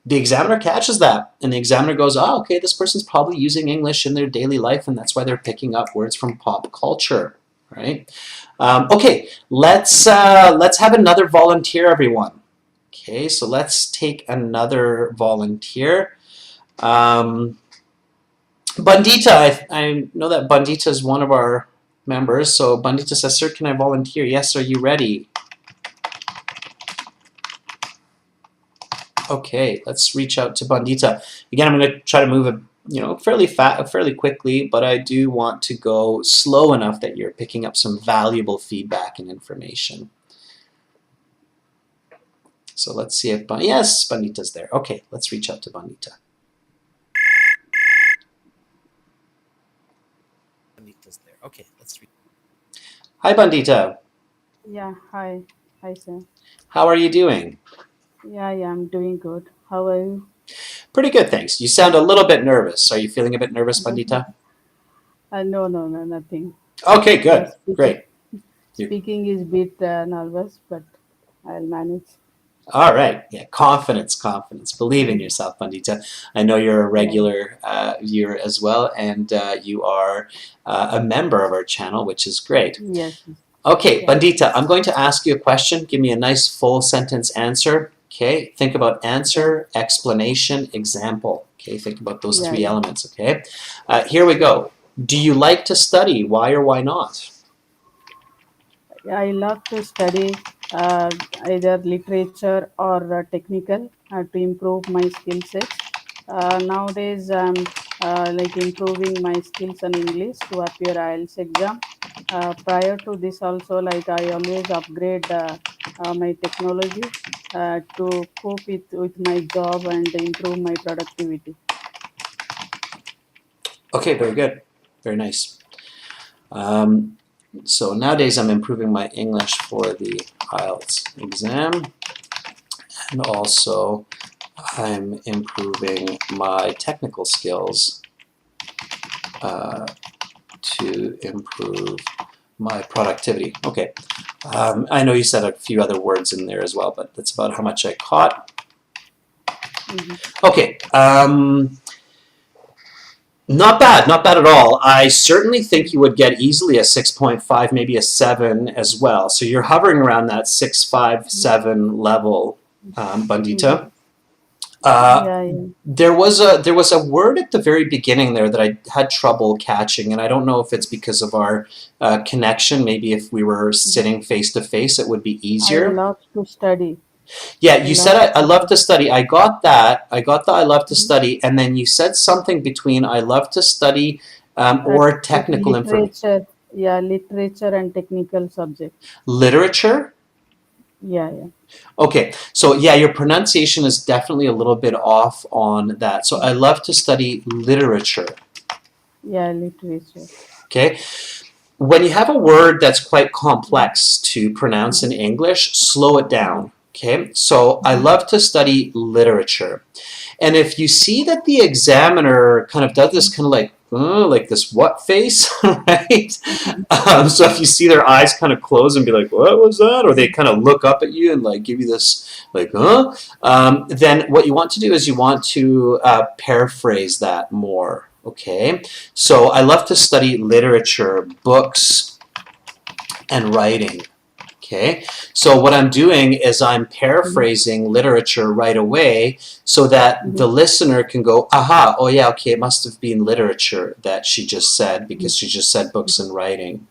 the examiner catches that, and the examiner goes, oh, okay, this person's probably using English in their daily life, and that's why they're picking up words from pop culture, right? Okay, let's have another volunteer, everyone. Okay, so let's take another volunteer. Bandita, I know that Bandita is one of our members, so Bandita says, sir, can I volunteer? Yes, are you ready? Okay, let's reach out to Bandita. Again, I'm going to try to move fairly quickly, but I do want to go slow enough that you're picking up some valuable feedback and information. So let's see if yes, Bandita's there. Okay, let's reach out to Bandita. Okay, let's read. Hi, Bandita. Yeah, hi. Hi, sir. How are you doing? Yeah, I'm doing good. How are you? Pretty good, thanks. You sound a little bit nervous. Are you feeling a bit nervous, Bandita? No, nothing. Okay, Uh, good. speaking, Great. You, speaking is bit nervous, but I'll manage. all right. Yeah, confidence, confidence. Believe in Mhm. yourself, Bandita. I know you're a Yeah, regular viewer as well, and you are a member of our channel, which is great. yes. Okay, Yeah, Bandita, I'm going to ask you a question. Give me a nice full sentence answer. Okay, think about yeah, answer, explanation, example. Okay, think about those yeah, three yeah. elements. Okay, here we Yeah. go. Do you like to study? Why or why not? I love to study uh, either literature or technical to improve my skill sets. Nowadays, I'm like improving my skills in English to appear IELTS exam. Prior to this, also like I always upgrade my technology to cope with my job and improve my productivity. Okay, very good. Very nice. Um, so nowadays I'm improving my English for the IELTS exam, and also I'm improving my technical skills uh, to improve my productivity. Okay. I know you said a few other words in there as well, but that's about how much I caught. Mhm. Okay. Not bad, not bad at all. I certainly think you would get easily a 6.5, maybe a 7 as well. So you're hovering around that 6.5, 7 level, Mhm. Bandita. Uh, Yeah, yeah. there was a word at the very beginning there that I had trouble catching, and I don't know if it's because of our connection. Maybe if we were Mhm. sitting face to face, it would be I easier. love to study. Yeah, I you said love I to love to study. study. I got that. I got the I love to Mhm. study, and then you said something between I love to study uh, or with technical information. literature, yeah, literature and technical subject. Literature? Yeah. Okay, so yeah, your pronunciation is definitely a little bit off on that. So I Mm. love to study literature. Yeah, literature. Okay, when you have a word that's quite Mm-hmm. complex to pronounce in English, slow it Mm-hmm. down. Okay, so I Mm-hmm. love to study literature. And if you see that the examiner kind of does this kind of like this what face, right? Mm-hmm. So if you see their eyes kind of close and be like, what was that? Or they kind of look up at you and like give you this like, huh? Then what you want to do is you want to paraphrase that more. Okay, so I love to study literature, books, and writing. Okay, so what I'm doing is I'm Mm-hmm. paraphrasing literature right away so that Mm-hmm. the listener can go, aha, oh yeah, okay, it must have been literature that she just said because she just said books and writing.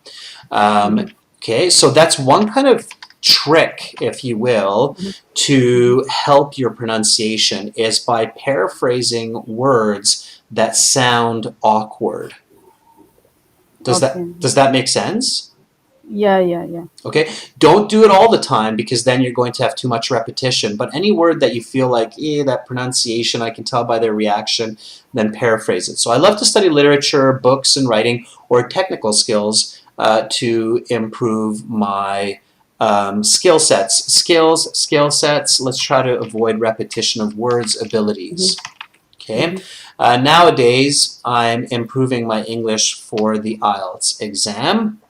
Mm-hmm. Okay, so that's one kind of trick, if you will, Mm-hmm. Mm-hmm. to help your pronunciation is by paraphrasing words that sound awkward. Does Okay. that make sense? Yeah. Okay, don't do it all the time because then you're going to have too much repetition. But any word that you feel like, that pronunciation, I can tell by their reaction, then paraphrase it. So I love to study literature, books, and writing, or technical skills to improve my skill sets. Skill sets. Let's try to avoid repetition of words, Mm-hmm. abilities. Okay. Mm-hmm. Nowadays, I'm improving my English for the IELTS exam.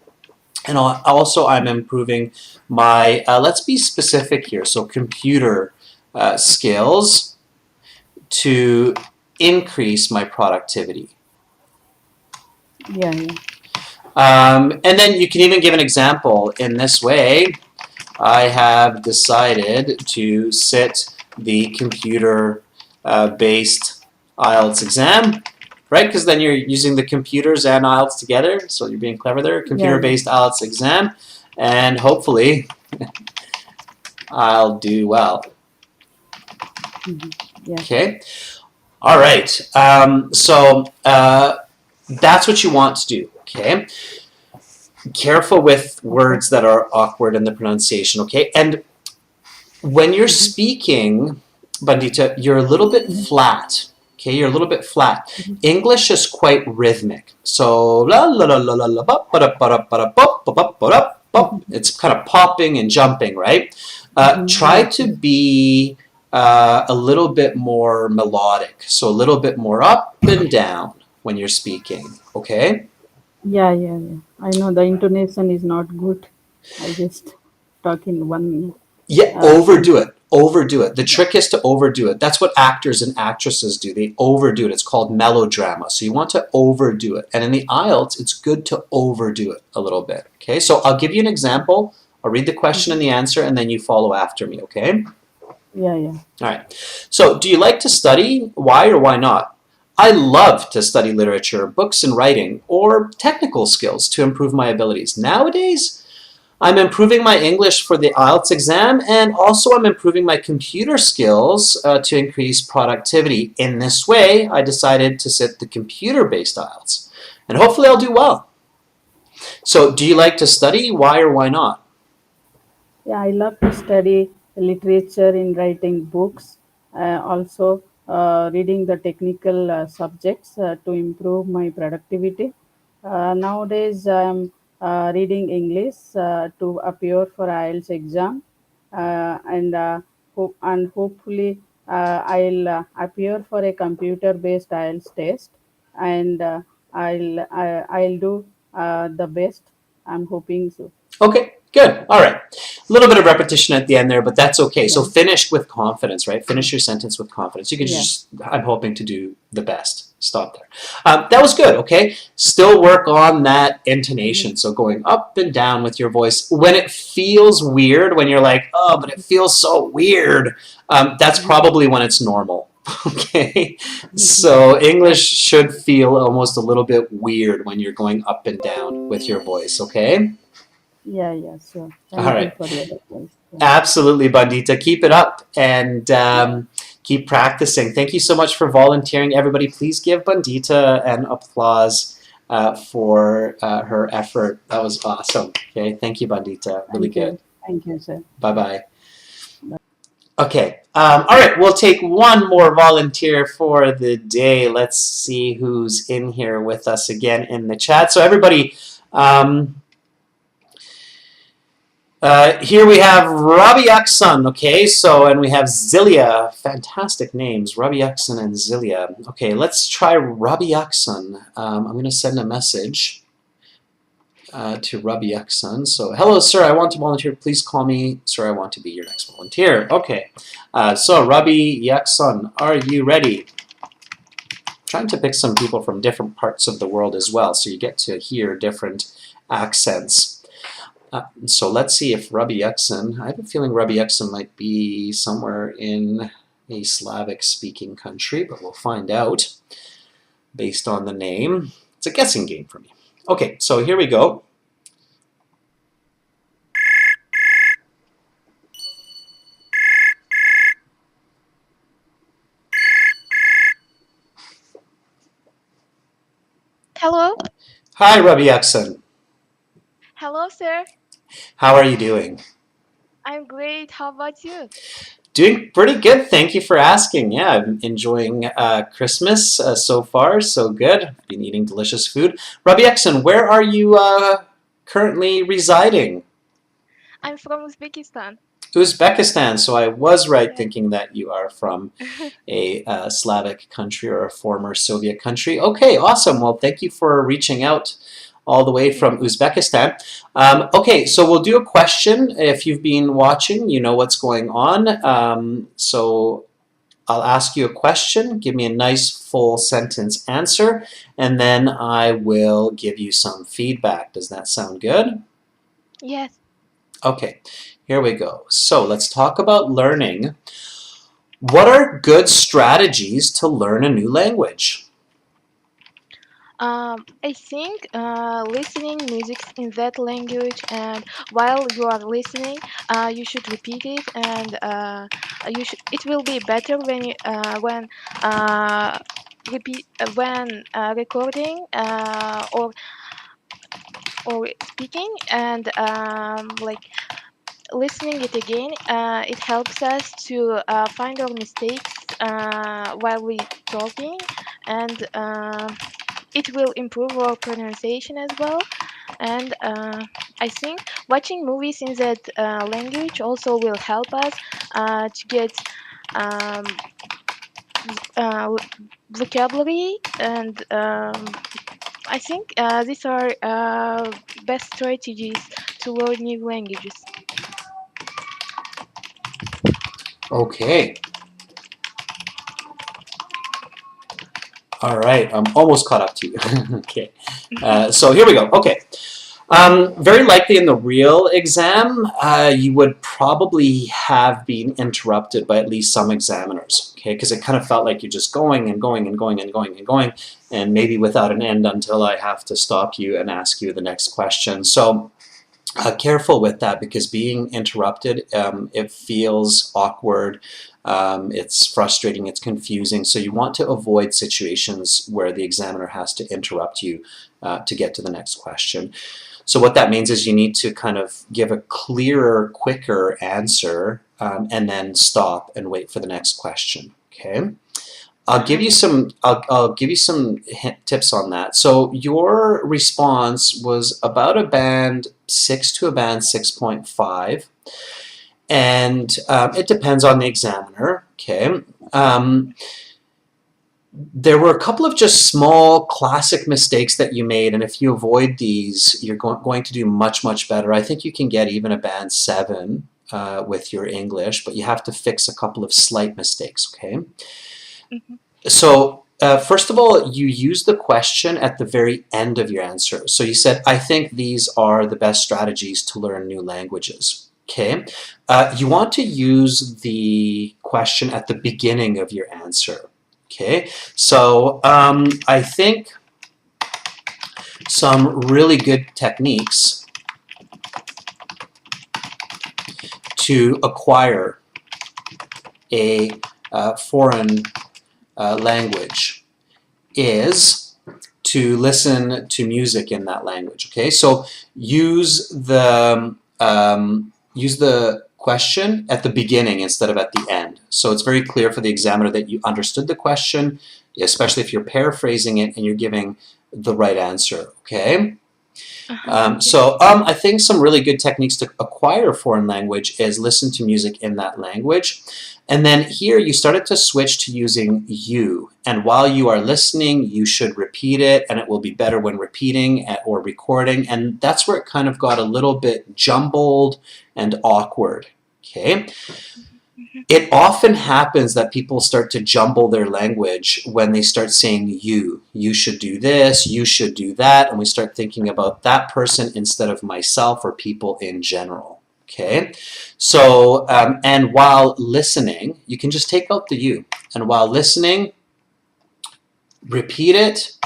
And also, I'm improving my, let's be specific here, so computer skills to increase my productivity. Yeah. And then you can even give an example in this way. I have decided to sit the computer based IELTS exam, right? Because then you're using the computers and IELTS together, so you're being clever there. Yeah. Computer-based IELTS exam, and hopefully I'll do well. Mm-hmm. Yeah. Okay. All right. So that's what you want to do. Okay. Careful with Okay. words that are awkward in the pronunciation. Okay. And when you're Mm-hmm. speaking, Bandita, you're a little bit Mm-hmm. flat. Okay, you're a little bit flat. English is quite rhythmic. So la la la la la la bop, ba da ba da ba da bop, ba bop, ba da bop. It's kind of popping and jumping, right? Try Yes, to be a little bit more melodic. So a little bit more up and down when you're speaking. Okay? yeah. I know the intonation is not good. I just talk in one. Yeah, Con- overdo it. Overdo it. The trick is to overdo it. That's what actors and actresses do. They overdo it. It's called melodrama. So you want to overdo it. And in the IELTS, it's good to overdo it a little bit. Okay, so I'll give you an example. I'll read the question and the answer, and then you follow after me, okay? yeah. All right. So, do you like to study? Why or why not? I love to study literature, books and writing, or technical skills to improve my abilities. Nowadays, I'm improving my English for the IELTS exam, and also I'm improving my computer skills to increase productivity. In this way, I decided to sit the computer-based IELTS, and hopefully I'll do well. So, do you like to study? Why or why not? Yeah, I love to study literature in writing books, also reading the technical subjects to improve my productivity. Nowadays, I'm reading English to appear for IELTS exam, and hopefully I'll appear for a computer-based IELTS test, and I'll do the best. I'm hoping so. Okay, good. All right. A little bit of repetition at the end there, but that's okay. So Yeah, finish with confidence, right? Finish your sentence with confidence. You can yeah. just, I'm hoping to do the best. Stop there. That was good, okay? Still work on that intonation. So going up and down with your voice. When it feels weird, when you're like, oh, but it feels so weird, that's probably when it's normal. Okay, so English should feel almost a little bit weird when you're going up and down with your voice, okay? Yeah, sure. All Thank you right. for your advice. Yeah. Absolutely, Bandita. Keep it up and keep practicing. Thank you so much for volunteering. Everybody, please give Bandita an applause for her effort. That was awesome. Okay, thank you, Bandita. Really Thank good. you. Thank you, sir. Bye bye. Okay. All right, we'll take one more volunteer for the day. Let's see who's in here with us again in the chat. So, everybody, here we have Rabi Aksan, okay, so, and we have Zilia, fantastic names, Rabi Aksan and Zilia. Okay, let's try Rabi Aksan. I'm going to send a message to Rabi Aksan. So, hello, sir, I want to volunteer. Please call me. Sir, I want to be your next volunteer. Okay, so Rabi Aksan, are you ready? I'm trying to pick some people from different parts of the world as well, so you get to hear different accents. So let's see if Rabi Eksen, I have a feeling Rabi Eksen might be somewhere in a Slavic-speaking country, but we'll find out based on the name. It's a guessing game for me. Okay, so here we go. Hello. Hi, Rabi Eksen. Hello, sir. How are you doing? I'm great. How about you? Doing pretty good. Thank you for asking. Yeah, I'm enjoying Christmas so far. So good. Been eating delicious food. Rabi Eksen, where are you currently residing? I'm from Uzbekistan. Uzbekistan. So I was right Yeah. thinking that you are from a Slavic country or a former Soviet country. Okay, awesome. Well, thank you for reaching out all the way from Uzbekistan. Okay, so we'll do a question. If you've been watching, you know what's going on. So I'll ask you a question, give me a nice full sentence answer, and then I will give you some feedback. Does that sound good? Yes. Okay, here we go. So let's talk about learning. What are good strategies to learn a new language? I think listening music in that language, and while you are listening, you should repeat it, and you should. It will be better when repeat when recording or speaking, and listening it again. It helps us to find our mistakes fast while we talking, and it will improve our pronunciation as well. And I think watching movies in that language also will help us to get um, uh, vocabulary, and I think these are best strategies to learn new languages. Okay. All right, I'm almost caught up to you. Okay, so here we go. Okay, very likely in the real exam, you would probably have been interrupted by at least some examiners. Okay, because it kind of felt like you're just going and going and going and going and going, and maybe without an end until I have to stop you and ask you the next question. So. Careful with that, because being interrupted, it feels awkward, it's frustrating, it's confusing, so you want to avoid situations where the examiner has to interrupt you to get to the next question. So what that means is you need to kind of give a clearer, quicker answer and then stop and wait for the next question. Okay. I'll give you some tips on that. So your response was about a band 6 to a band 6.5, and it depends on the examiner. Okay. There were a couple of just small classic mistakes that you made, and if you avoid these, you're going to do much, much better. I think you can get even a band 7 with your English, but you have to fix a couple of slight mistakes. Okay. So first of all, you use the question at the very end of your answer. So you said, I think these are the best strategies to learn new languages. Okay. You want to use the question at the beginning of your answer. Okay. So I think some really good techniques to acquire a foreign language is to listen to music in that language. Okay, so use the question at the beginning instead of at the end. So it's very clear for the examiner that you understood the question, especially if you're paraphrasing it and you're giving the right answer. Okay. I think some really good techniques to acquire a foreign language is listen to music in that language. And then here you started to switch to using you. And while you are listening, you should repeat it, and it will be better when repeating or recording. And that's where it kind of got a little bit jumbled and awkward. Okay. It often happens that people start to jumble their language when they start saying you. You should do this, you should do that, and we start thinking about that person instead of myself or people in general. Okay, so and while listening, you can just take out the you, and while listening, repeat it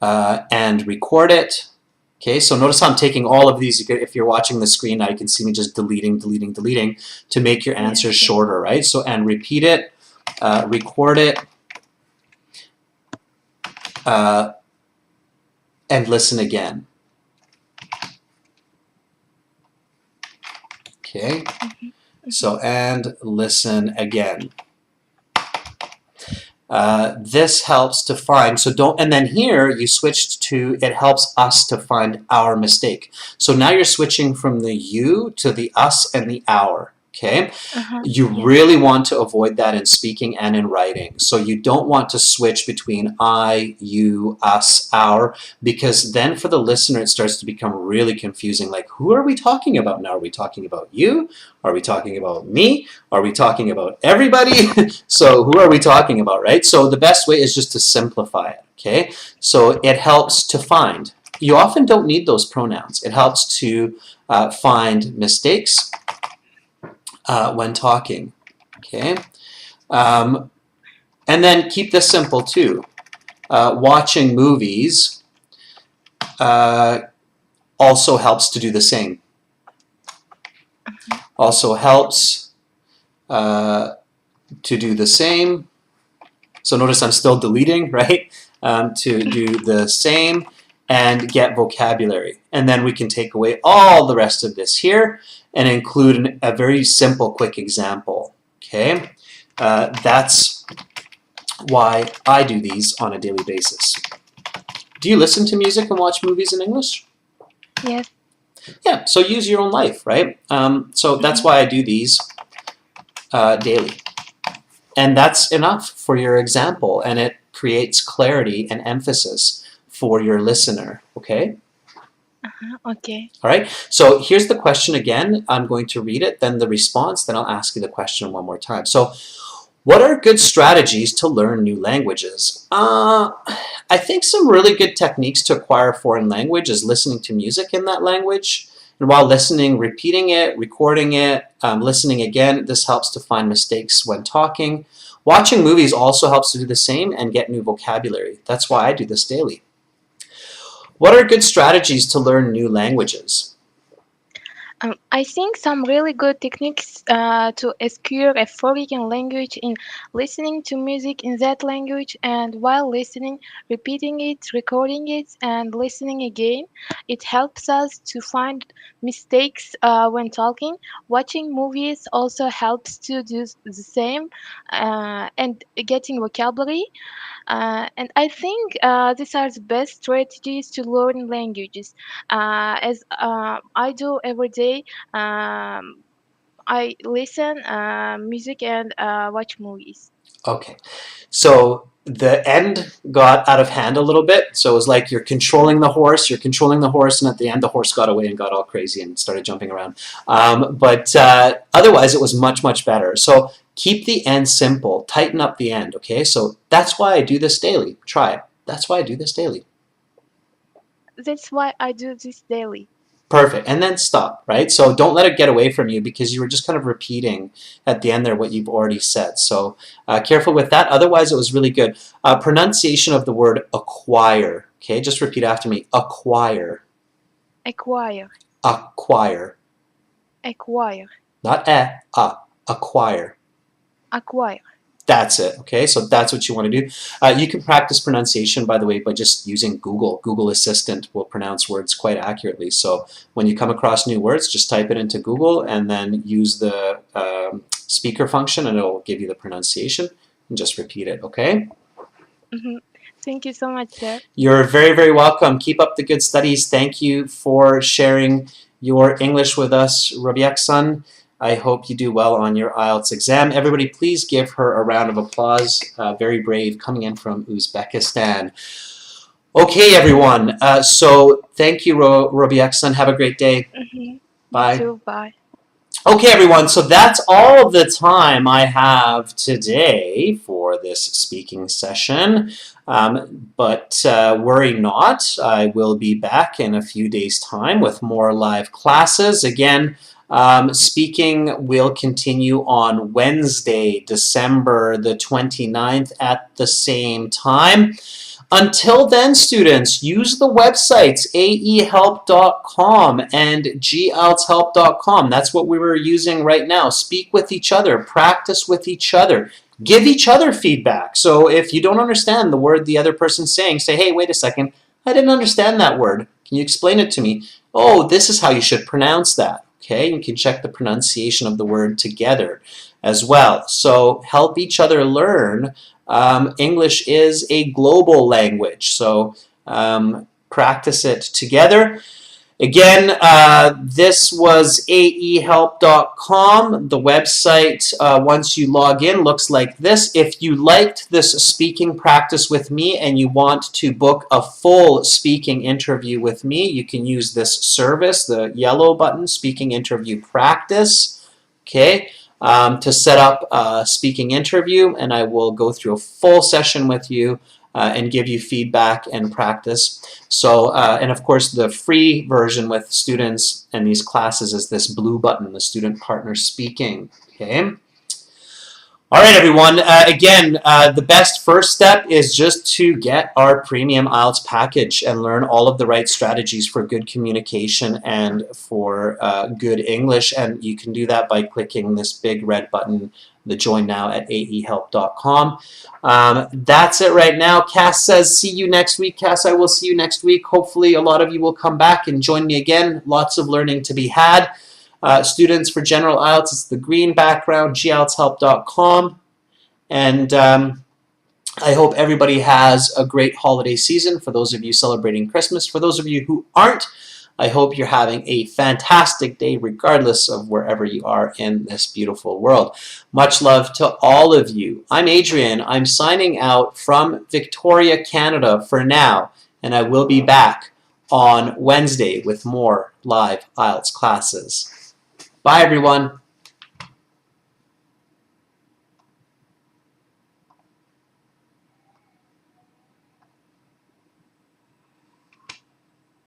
and record it. Okay, so notice how I'm taking all of these. If you're watching the screen now, you can see me just deleting to make your answers shorter, right? So, and repeat it, record it, and listen again. Okay, so and listen again. This helps to find, and then here you switched to, it helps us to find our mistake. So now you're switching from the you to the us and the our. Okay, you really want to avoid that in speaking and in writing. So you don't want to switch between I, you, us, our, because then for the listener it starts to become really confusing. Like, who are we talking about now? Are we talking about you? Are we talking about me? Are we talking about everybody? So who are we talking about, right? So the best way is just to simplify it. Okay, so it helps to find. You often don't need those pronouns. It helps to find mistakes when talking. Okay, and then keep this simple too. Watching movies also helps to do the same. Also helps to do the same. So notice I'm still deleting, right? To do the same and get vocabulary. And then we can take away all the rest of this here and include a very simple, quick example. Okay, That's why I do these on a daily basis. Do you listen to music and watch movies in English? Yes. Yeah, so use your own life, right? So that's why I do these daily. And that's enough for your example, and it creates clarity and emphasis for your listener, okay? Okay. All right, so here's the question again. I'm going to read it, then the response, then I'll ask you the question one more time. So, what are good strategies to learn new languages? I think some really good techniques to acquire a foreign language is listening to music in that language. And while listening, repeating it, recording it, listening again. This helps to find mistakes when talking. Watching movies also helps to do the same and get new vocabulary. That's why I do this daily. What are good strategies to learn new languages? I think some really good techniques to acquire a foreign language in listening to music in that language, and while listening, repeating it, recording it, and listening again. It helps us to find mistakes when talking. Watching movies also helps to do the same and getting vocabulary. And I think these are the best strategies to learn languages. As I do every day, I listen music and watch movies. Okay, so the end got out of hand a little bit. So it was like you're controlling the horse, and at the end the horse got away and got all crazy and started jumping around. But otherwise it was much, much better. So keep the end simple, tighten up the end, okay? So that's why I do this daily. Try it. That's why I do this daily. That's why I do this daily. Perfect. And then stop, right? So don't let it get away from you because you were just kind of repeating at the end there what you've already said. So careful with that. Otherwise, it was really good. Pronunciation of the word acquire. Okay, just repeat after me. Acquire. Acquire. Acquire. Acquire. Not acquire. Acquire. That's it, okay? So that's what you want to do. You can practice pronunciation, by the way, by just using Google. Google Assistant will pronounce words quite accurately. So when you come across new words, just type it into Google and then use the speaker function and it'll give you the pronunciation and just repeat it, okay? Thank you so much, sir. You're very, very welcome. Keep up the good studies. Thank you for sharing your English with us, Rabiak-san. I hope you do well on your IELTS exam. Everybody, please give her a round of applause. Very brave, coming in from Uzbekistan. Okay, everyone. So thank you, Rabiak-san. Have a great day. Bye. You too. Bye. Okay, everyone. So that's all the time I have today for this speaking session. But worry not. I will be back in a few days' time with more live classes. Again, speaking will continue on Wednesday, December the 29th at the same time. Until then, students, use the websites aehelp.com and gieltshelp.com. That's what we were using right now. Speak with each other. Practice with each other. Give each other feedback. So if you don't understand the word the other person's saying, say, hey, wait a second. I didn't understand that word. Can you explain it to me? Oh, this is how you should pronounce that. Okay, you can check the pronunciation of the word together as well. So help each other learn. English is a global language, so practice it together. Again, this was aehelp.com. The website, once you log in, looks like this. If you liked this speaking practice with me and you want to book a full speaking interview with me, you can use this service, the yellow button, Speaking Interview Practice, okay, to set up a speaking interview, and I will go through a full session with you and give you feedback and practice. So, and of course, the free version with students and these classes is this blue button, the Student Partner Speaking. Okay. All right, everyone. Again, the best first step is just to get our premium IELTS package and learn all of the right strategies for good communication and for good English. And you can do that by clicking this big red button, the Join Now at aehelp.com. That's it right now. Cass says, see you next week. Cass, I will see you next week. Hopefully a lot of you will come back and join me again. Lots of learning to be had. Students for General IELTS, it's the green background, gieltshelp.com. And I hope everybody has a great holiday season. For those of you celebrating Christmas, for those of you who aren't, I hope you're having a fantastic day regardless of wherever you are in this beautiful world. Much love to all of you. I'm Adrian. I'm signing out from Victoria, Canada for now, and I will be back on Wednesday with more live IELTS classes. Bye, everyone.